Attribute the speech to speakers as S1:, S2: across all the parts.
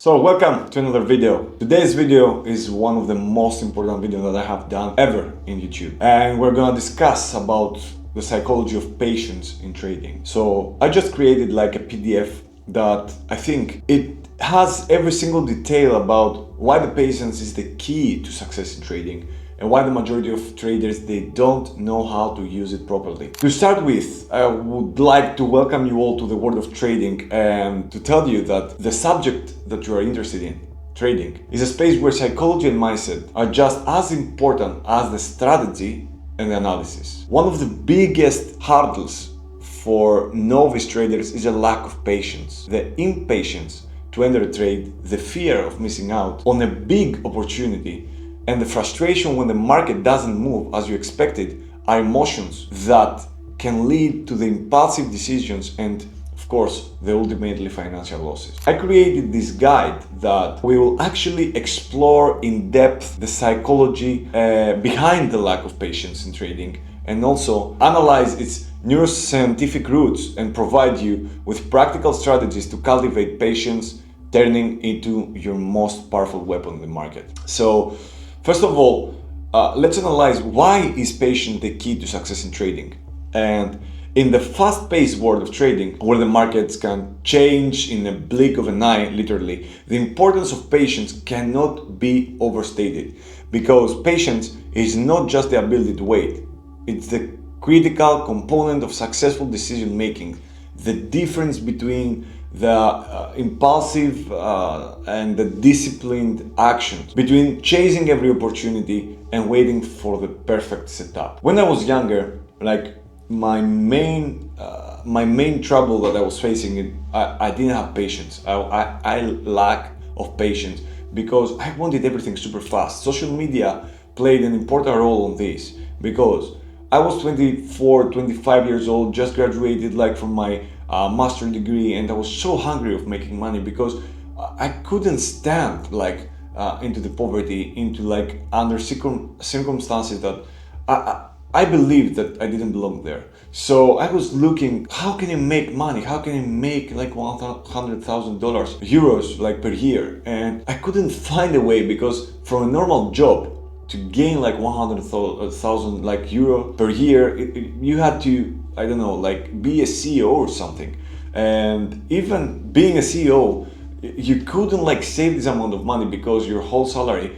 S1: So welcome to another video. Today's video is one of the most important videos that I have done ever in YouTube. And we're gonna discuss about the psychology of patience in trading. So I just created like a PDF that I think it has every single detail about why the patience is the key to success in trading and why the majority of traders, they don't know how to use it properly. To start with, I would like to welcome you all to the world of trading and to tell you that the subject that you are interested in, trading, is a space where psychology and mindset are just as important as the strategy and the analysis. One of the biggest hurdles for novice traders is a lack of patience, the impatience to enter a trade, the fear of missing out on a big opportunity, and the frustration when the market doesn't move as you expected are emotions that can lead to the impulsive decisions and, of course, the ultimately financial losses. I created this guide that we will actually explore in depth the psychology behind the lack of patience in trading and also analyze its neuroscientific roots and provide you with practical strategies to cultivate patience, turning into your most powerful weapon in the market. So, first of all, let's analyze why is patience the key to success in trading. And in the fast-paced world of trading, where the markets can change in a blink of an eye, literally, the importance of patience cannot be overstated, because patience is not just the ability to wait, it's the critical component of successful decision making, the difference between the impulsive and the disciplined actions, between chasing every opportunity and waiting for the perfect setup. When I was younger, like my main trouble that I was facing, I didn't have patience. I lack of patience because I wanted everything super fast. Social media played an important role on this because I was 24, 25 years old, just graduated like from my master's degree, and I was so hungry of making money because I couldn't stand like into the poverty, into like under circumstances that I believed that I didn't belong there. So I was looking, how can I make money? How can I make like $100,000 euros like per year? And I couldn't find a way because from a normal job to gain like 100,000 like euro per year, you had to, I don't know, like be a CEO or something. And even being a CEO, you couldn't like save this amount of money because your whole salary,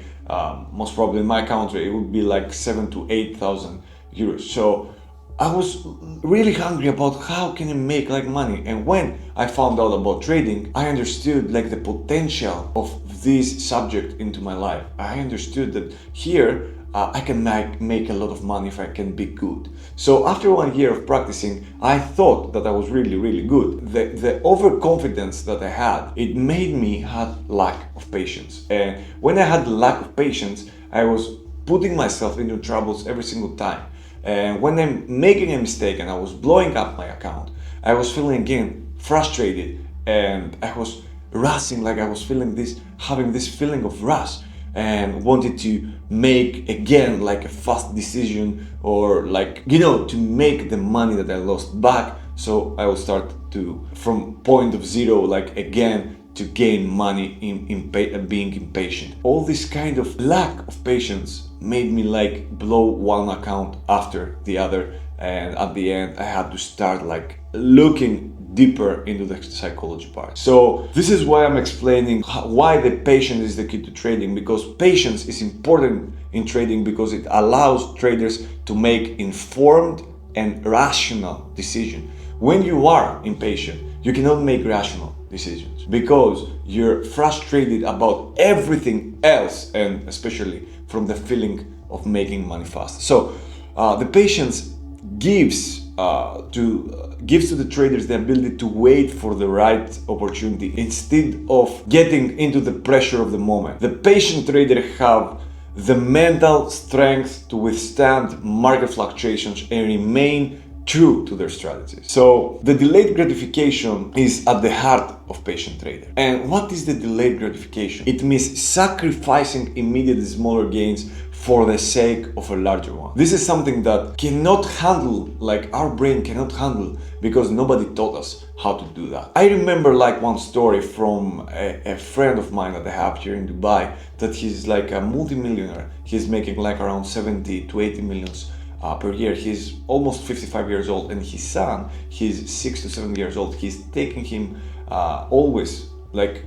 S1: most probably in my country, it would be like 7,000 to 8,000 euros. So I was really hungry about how can I make like money. And when I found out about trading, I understood like the potential of this subject into my life. I understood that here I can make a lot of money if I can be good. So after 1 year of practicing, I thought that I was really good. The overconfidence that I had, it made me have lack of patience. And when I had the lack of patience, I was putting myself into troubles every single time. And when I'm making a mistake and I was blowing up my account, I was feeling again frustrated and I was rushing, like I was having this feeling of rush and wanted to make again like a fast decision or like, to make the money that I lost back. So I will start to, from point of zero, like again, to gain money in being impatient. All this kind of lack of patience made me like blow one account after the other, and at the end I had to start like looking deeper into the psychology part. So this is why I'm explaining why the patience is the key to trading, because patience is important in trading because it allows traders to make informed and rational decisions. When you are impatient, you cannot make rational decisions because you're frustrated about everything else, and especially from the feeling of making money fast. So the patience gives to the traders the ability to wait for the right opportunity instead of getting into the pressure of the moment. The patient trader have the mental strength to withstand market fluctuations and remain true to their strategies. So the delayed gratification is at the heart of patient trader. And what is the delayed gratification? It means sacrificing immediate smaller gains for the sake of a larger one. This is something that cannot handle, like our brain cannot handle, because nobody taught us how to do that. I remember like one story from a friend of mine that I have here in Dubai, that he's like a multi-millionaire. He's making like around 70 to 80 millions per year. He's almost 55 years old, and his son, he's 6 to 7 years old. He's taking him always like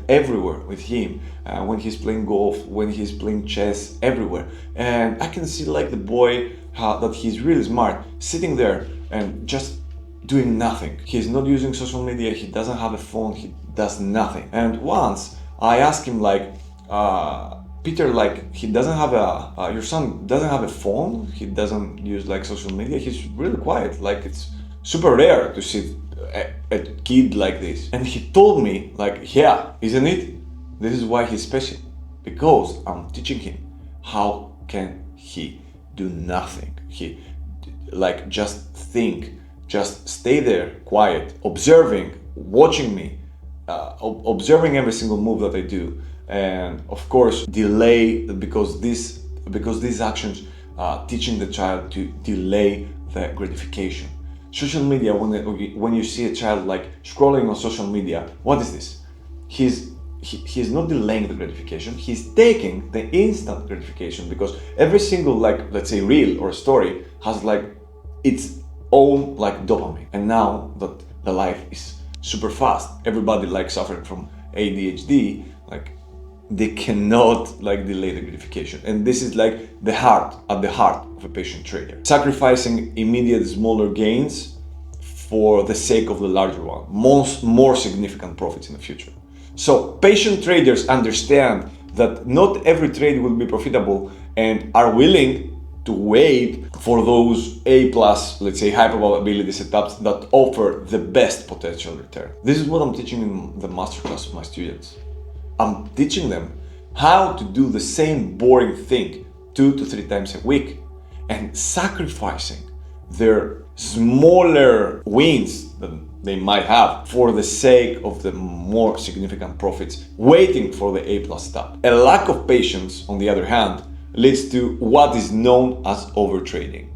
S1: everywhere with him, when he's playing golf, when he's playing chess, everywhere. And I can see like the boy, that he's really smart, sitting there and just doing nothing. He's not using social media, he doesn't have a phone, he does nothing. And once I asked him like, Peter, like he doesn't have your son doesn't have a phone, he doesn't use like social media, he's really quiet, like it's super rare to see a kid like this. And he told me like, yeah, isn't it? This is why he's special, because I'm teaching him how can he do nothing. He like just think, just stay there quiet, observing, watching me, observing every single move that I do, and of course delay, because these actions teaching the child to delay the gratification. Social media, when you see a child like scrolling on social media, what is this? He's not delaying the gratification, he's taking the instant gratification, because every single like, let's say, reel or story has like its own like dopamine. And now that the life is super fast, everybody like suffering from ADHD, like they cannot like delay the gratification. And this is like at the heart of a patient trader, sacrificing immediate smaller gains for the sake of the larger one, more significant profits in the future. So patient traders understand that not every trade will be profitable, and are willing to wait for those A+, let's say, high probability setups that offer the best potential return. This is what I'm teaching in the masterclass of my students. I'm teaching them how to do the same boring thing 2 to 3 times a week, and sacrificing their smaller wins that they might have for the sake of the more significant profits, waiting for the A+ step. A lack of patience, on the other hand, leads to what is known as overtrading.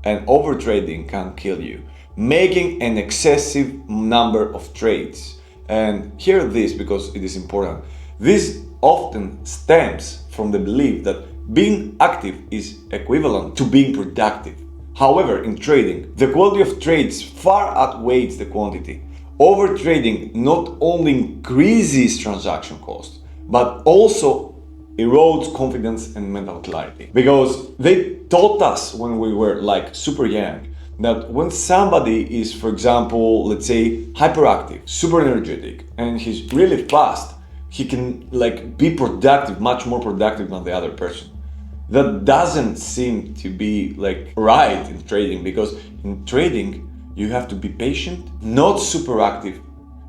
S1: And overtrading can kill you, making an excessive number of trades. And hear this because it is important. This often stems from the belief that being active is equivalent to being productive. However, in trading, the quality of trades far outweighs the quantity. Overtrading not only increases transaction cost, but also erodes confidence and mental clarity. Because they taught us when we were like super young that when somebody is, for example, let's say hyperactive, super energetic, and he's really fast, he can like be productive, much more productive than the other person. That doesn't seem to be like right in trading, because in trading you have to be patient, not super active,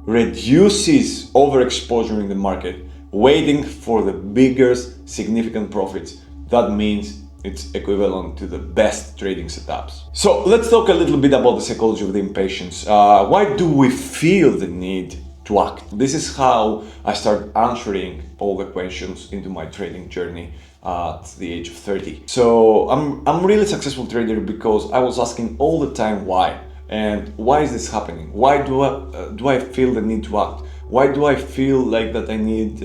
S1: reduces overexposure in the market, waiting for the biggest significant profits. That means it's equivalent to the best trading setups. So let's talk a little bit about the psychology of the impatience. Why do we feel the need to act? This is how I started answering all the questions into my trading journey at the age of 30. So I'm really successful trader because I was asking all the time why, and why is this happening? Why do I feel the need to act? Why do I feel like that I need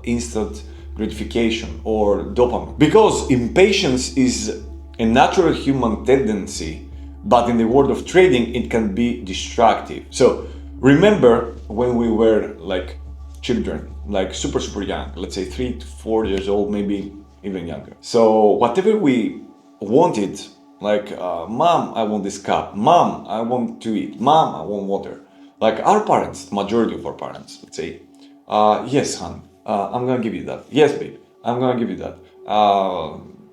S1: instant gratification or dopamine? Because impatience is a natural human tendency, but in the world of trading it can be destructive. So remember when we were like children, like super young, let's say 3 to 4 years old, maybe even younger. So whatever we wanted, like mom, I want this cup, mom, I want to eat, mom, I want water. Like our parents, the majority of our parents, let's say, yes, hon, I'm gonna give you that. Yes, babe, I'm gonna give you that.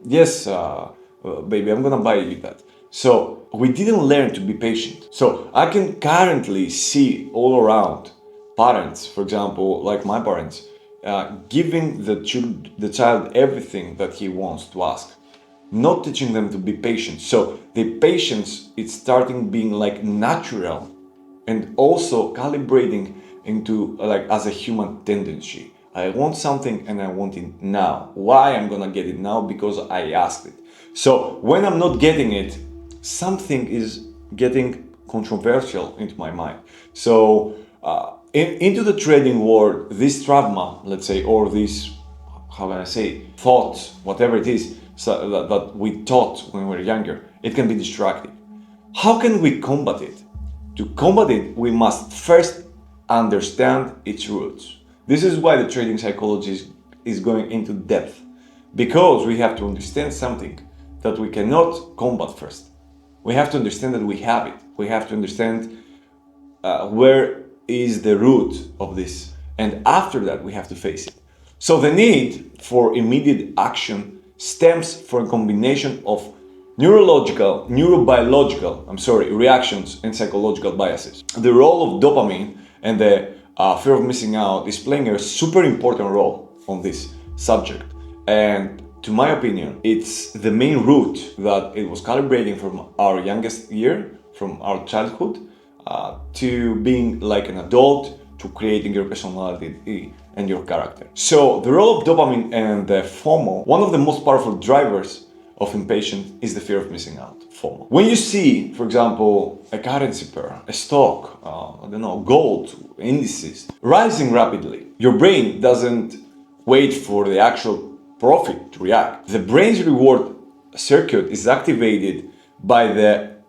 S1: Yes, baby, I'm gonna buy you that. So we didn't learn to be patient. So I can currently see all around parents, for example, like my parents, giving the child everything that he wants to ask, not teaching them to be patient. So the patience is starting being like natural, and also calibrating into like as a human tendency. I want something and I want it now. Why I'm gonna get it now? Because I asked it. So when I'm not getting it, something is getting controversial into my mind. So into the trading world, this trauma, let's say, or this, how can I say, thoughts, whatever it is, so that we taught when we were younger, it can be destructive. How can we combat it? To combat it, we must first understand its roots. This is why the trading psychology is going into depth, because we have to understand something that we cannot combat first. We have to understand that we have it. We have to understand where is the root of this, and after that we have to face it. So the need for immediate action stems from a combination of neurobiological reactions and psychological biases. The role of dopamine and the fear of missing out is playing a super important role on this subject. And to my opinion, it's the main root that it was calibrating from our youngest year, from our childhood, to being like an adult, to creating your personality and your character. So the role of dopamine and the FOMO, one of the most powerful drivers of impatience is the fear of missing out, FOMO. When you see, for example, a currency pair, a stock, gold, indices, rising rapidly, your brain doesn't wait for the actual profit to react. The brain's reward circuit is activated by the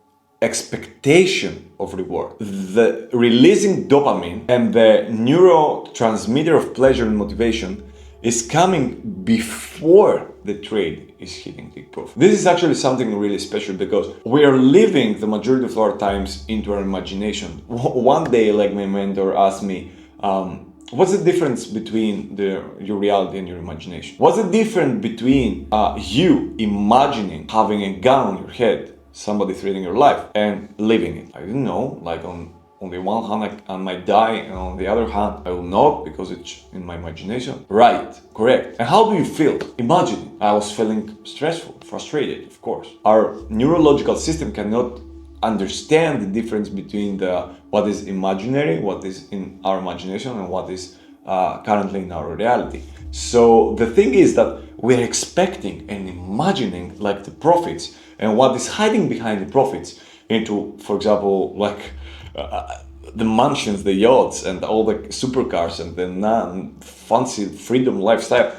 S1: expectation of reward. The releasing dopamine and the neurotransmitter of pleasure and motivation is coming before the trade is hitting big profit. This is actually something really special because we are living the majority of our times into our imagination. One day, like my mentor asked me, what's the difference between your reality and your imagination? What's the difference between you imagining having a gun on your head, somebody threatening your life, and living it? I didn't know. Like on the one hand, I might die, and on the other hand, I will not because it's in my imagination. Right, correct. And how do you feel? Imagine. I was feeling stressful, frustrated, of course. Our neurological system cannot understand the difference between what is imaginary, what is in our imagination, and what is currently in our reality. So the thing is that we're expecting and imagining like the profits and what is hiding behind the profits into, for example, like the mansions, the yachts, and all the supercars and the fancy freedom lifestyle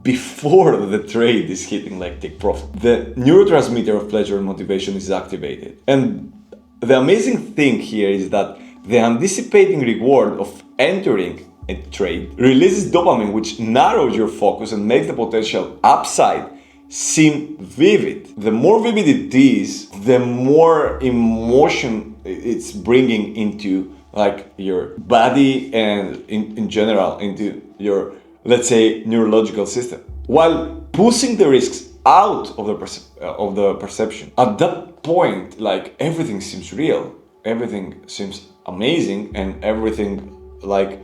S1: before the trade is hitting like take profit. The neurotransmitter of pleasure and motivation is activated. And the amazing thing here is that the anticipating reward of entering a trade releases dopamine, which narrows your focus and makes the potential upside seem vivid. The more vivid it is, the more emotion it's bringing into like your body and in general into your, let's say, neurological system, while pushing the risks out of the perception. At that point, like everything seems real, everything seems amazing, and everything like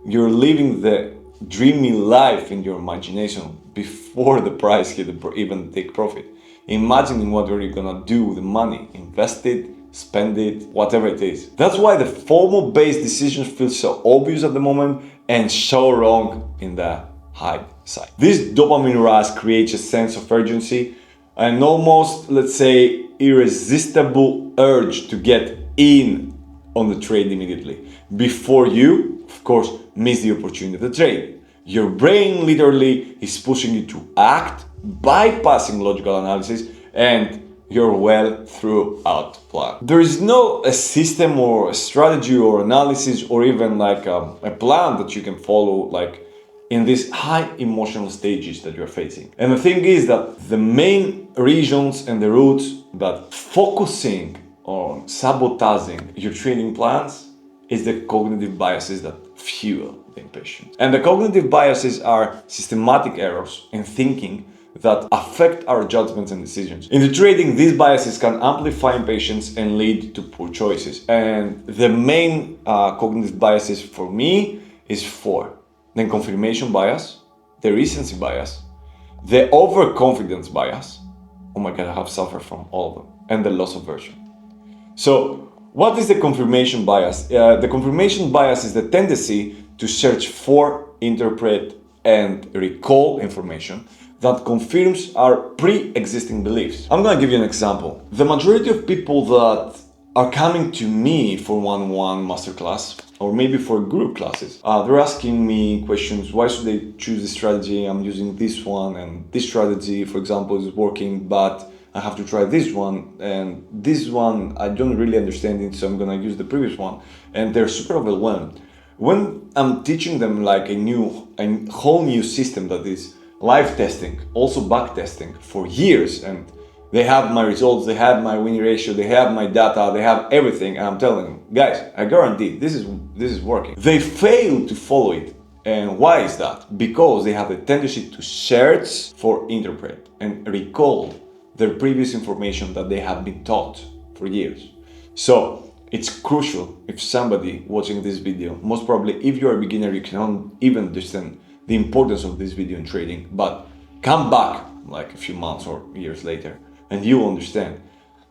S1: you're living the dreamy life in your imagination before the price hit even take profit. Imagining what are you gonna do with the money, invest it, spend it, whatever it is. That's why the FOMO-based decisions feel so obvious at the moment and so wrong in the hindsight. This dopamine rush creates a sense of urgency and almost, let's say, irresistible urge to get in on the trade immediately before you, of course, miss the opportunity of the trade. Your brain literally is pushing you to act, bypassing logical analysis, and your well thought plan. There is no a system or a strategy or analysis or even like a plan that you can follow like in these high emotional stages that you're facing. And the thing is that the main reasons and the roots that focusing on sabotaging your trading plans is the cognitive biases that fuel the impatience. And the cognitive biases are systematic errors in thinking that affect our judgments and decisions. In the trading, these biases can amplify impatience and lead to poor choices. And the main cognitive biases for me is four. The confirmation bias, the recency bias, the overconfidence bias, oh my god, I have suffered from all of them, and the loss aversion. So what is the confirmation bias? The confirmation bias is the tendency to search for, interpret, and recall information that confirms our pre-existing beliefs. I'm gonna give you an example. The majority of people that are coming to me for one-on-one masterclass or maybe for group classes, they're asking me questions. Why should they choose this strategy? I'm using this one, and this strategy, for example, is working, but I have to try this one, and this one I don't really understand it, so I'm gonna use the previous one, and they're super overwhelmed. When I'm teaching them like a whole new system that is live testing, also back testing for years, and they have my results, they have my winning ratio, they have my data, they have everything, and I'm telling them, guys, I guarantee this is working. They fail to follow it. And why is that? Because they have a tendency to search for, interpret, and recall their previous information that they have been taught for years. So it's crucial if somebody watching this video, most probably if you're a beginner, you cannot even understand the importance of this video in trading, but come back like a few months or years later and you will understand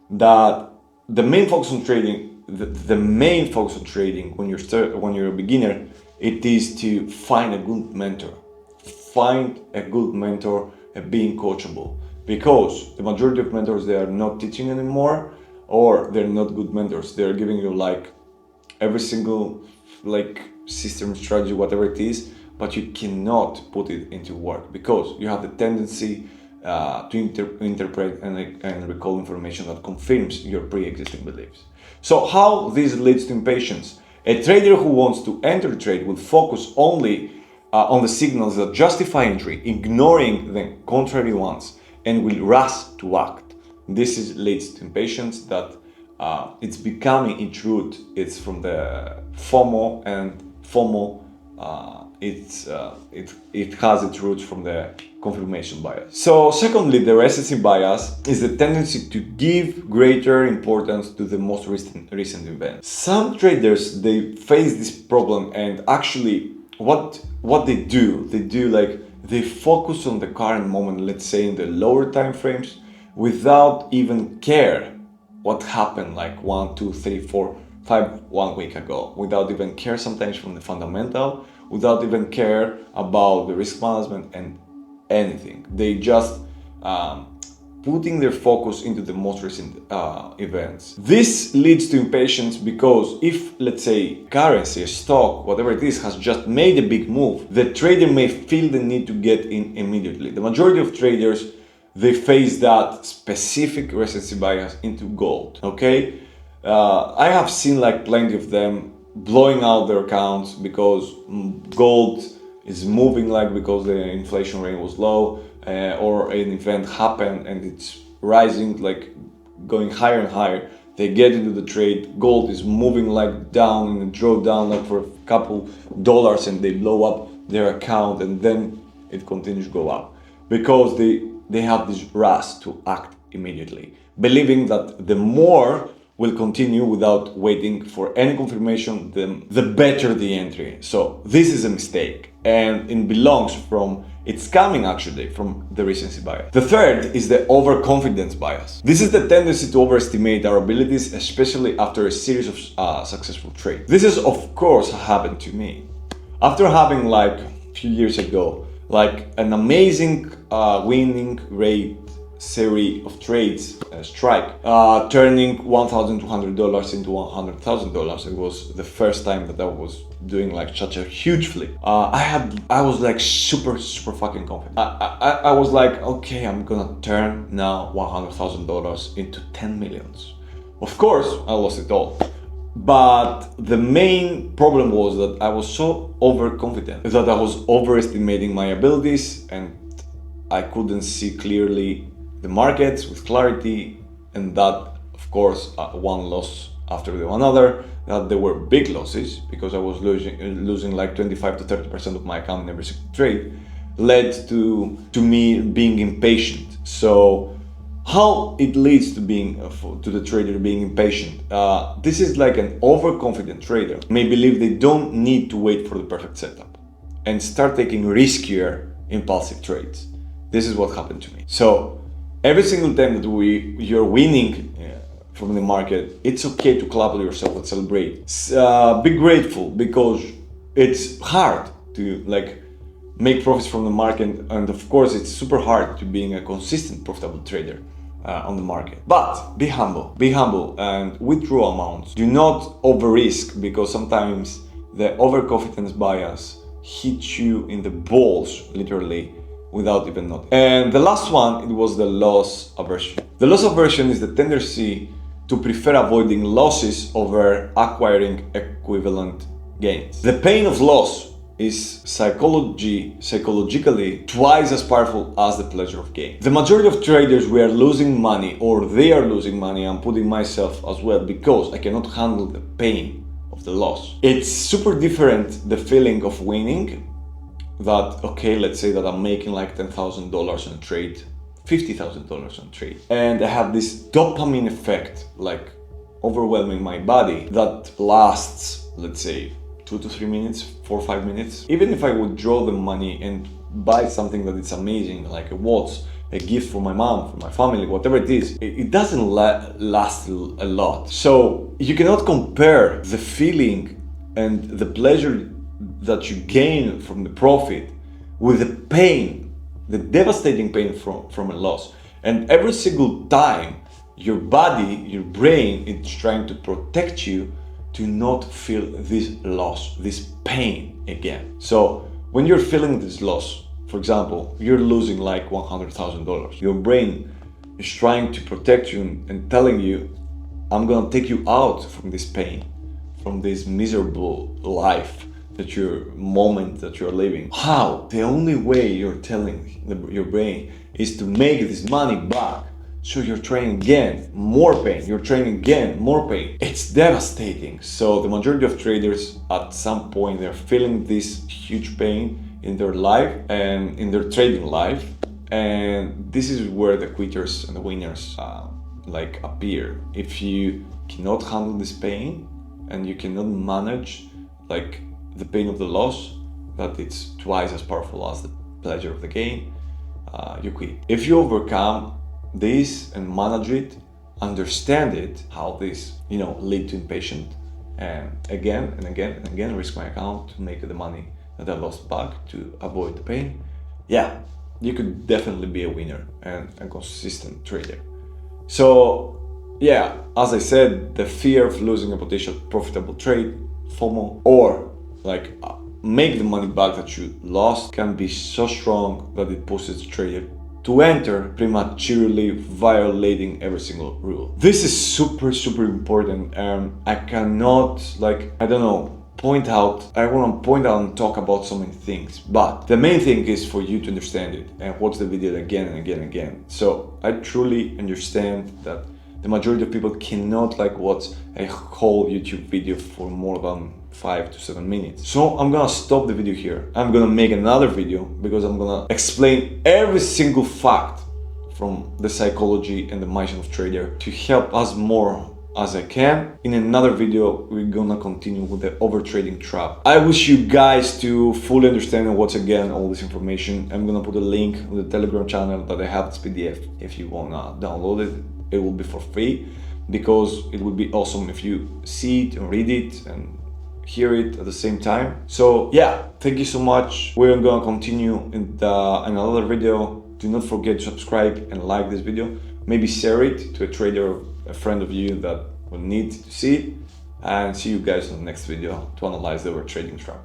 S1: that the main focus on trading, the main focus on trading when you're a beginner, it is to find a good mentor. Find a good mentor and being coachable, because the majority of mentors, they are not teaching anymore, or they're not good mentors. They're giving you like every single like system, strategy, whatever it is, but you cannot put it into work because you have the tendency to interpret and recall information that confirms your pre-existing beliefs. So how this leads to impatience? A trader who wants to enter a trade will focus only on the signals that justify entry, ignoring the contrary ones, and will rush to act. This leads to impatience that it's becoming, in truth, it's from the FOMO, and FOMO it has its roots from the confirmation bias. So secondly, the recency bias is the tendency to give greater importance to the most recent events. Some traders, they face this problem, and actually what they do like they focus on the current moment, let's say in the lower time frames, without even care what happened like 1, 2, 3, 4, 5 1 week ago, without even care sometimes from the fundamental, without even care about the risk management and anything. They just putting their focus into the most recent events. This leads to impatience because if, let's say, currency, a stock, whatever it is, has just made a big move, the trader may feel the need to get in immediately. The majority of traders, they face that specific recency bias into gold, okay? I have seen like plenty of them blowing out their accounts because gold is moving, like because the inflation rate was low, or an event happened and it's rising, like going higher and higher. They get into the trade, gold is moving like down and draw down like for a couple dollars, and they blow up their account, and then it continues to go up because they have this rush to act immediately, believing that the more will continue without waiting for any confirmation, the better the entry. So this is a mistake, and it belongs from, it's coming actually from the recency bias. The third is the overconfidence bias. This is the tendency to overestimate our abilities, especially after a series of successful trades. This is of course happened to me. After having like a few years ago, like an amazing winning rate series of trades, strike, turning $1,200 into $100,000. It was the first time that I was doing like such a huge flip. I was like super fucking confident. I was like, okay, I'm gonna turn now $100,000 into 10 millions. Of course, I lost it all. But the main problem was that I was so overconfident that I was overestimating my abilities, and I couldn't see clearly the markets with clarity, and that of course one loss after the another, that there were big losses because I was losing like 25 to 30% of my account in every single trade, led to me being impatient. So how it leads to being to the trader being impatient? This is like an overconfident trader may believe they don't need to wait for the perfect setup and start taking riskier impulsive trades. This is what happened to me. So every single time that you're winning from the market, it's okay to clap at yourself and celebrate. Be grateful because it's hard to like make profits from the market, and of course it's super hard to being a consistent profitable trader on the market. But be humble and withdraw amounts. Do not over risk, because sometimes the overconfidence bias hits you in the balls literally without even noticing. And the last one, it was the loss aversion. The loss aversion is the tendency to prefer avoiding losses over acquiring equivalent gains. The pain of loss is psychologically twice as powerful as the pleasure of gain. The majority of traders, we are losing money, or they are losing money. I'm putting myself as well, because I cannot handle the pain of the loss. It's super different, the feeling of winning, that okay, let's say that I'm making like $10,000 on a trade, $50,000 on trade, and I have this dopamine effect like overwhelming my body that lasts, let's say, 2 to 3 minutes, 4 or 5 minutes. Even if I would draw the money and buy something that is amazing, like a watch, a gift for my mom, for my family, whatever it is, it doesn't last a lot. So you cannot compare the feeling and the pleasure that you gain from the profit with the pain, the devastating pain from a loss. And every single time your body, your brain, is trying to protect you to not feel this loss, this pain again. So when you're feeling this loss, for example, you're losing like $100,000, your brain is trying to protect you and telling you, I'm gonna take you out from this pain, from this miserable life that you're living. How? The only way you're telling your brain is to make this money back. So you're training again, more pain, you're training again, more pain. It's devastating. So the majority of traders at some point, they're feeling this huge pain in their life and in their trading life. And this is where the quitters and the winners like appear. If you cannot handle this pain and you cannot manage like the pain of the loss, that it's twice as powerful as the pleasure of the gain, you quit. If you overcome this and manage it, understand it, how this lead to impatient, and again and again and again risk my account to make the money that I lost back to avoid the pain, yeah, you could definitely be a winner and a consistent trader. So yeah, as I said, the fear of losing a potential profitable trade, FOMO, or like make the money back that you lost, can be so strong that it pushes the trader to enter prematurely, violating every single rule. This is super important, and I cannot point out and talk about so many things, but the main thing is for you to understand it and watch the video again and again and again. So I truly understand that the majority of people cannot watch a whole YouTube video for more than 5 to 7 minutes. So I'm gonna stop the video here. I'm gonna make another video because I'm gonna explain every single fact from the psychology and the mindset of trader to help us more as I can. In another video, we're gonna continue with the overtrading trap. I wish you guys to fully understand and watch again all this information. I'm gonna put a link on the Telegram channel that I have this PDF. If you wanna download it, it will be for free, because it would be awesome if you see it and read it and hear it at the same time. So yeah, thank you so much. We're gonna continue in another video. Do not forget to subscribe and like this video. Maybe share it to a trader, a friend of you that will need to see it. And see you guys in the next video to analyze the overtrading trap.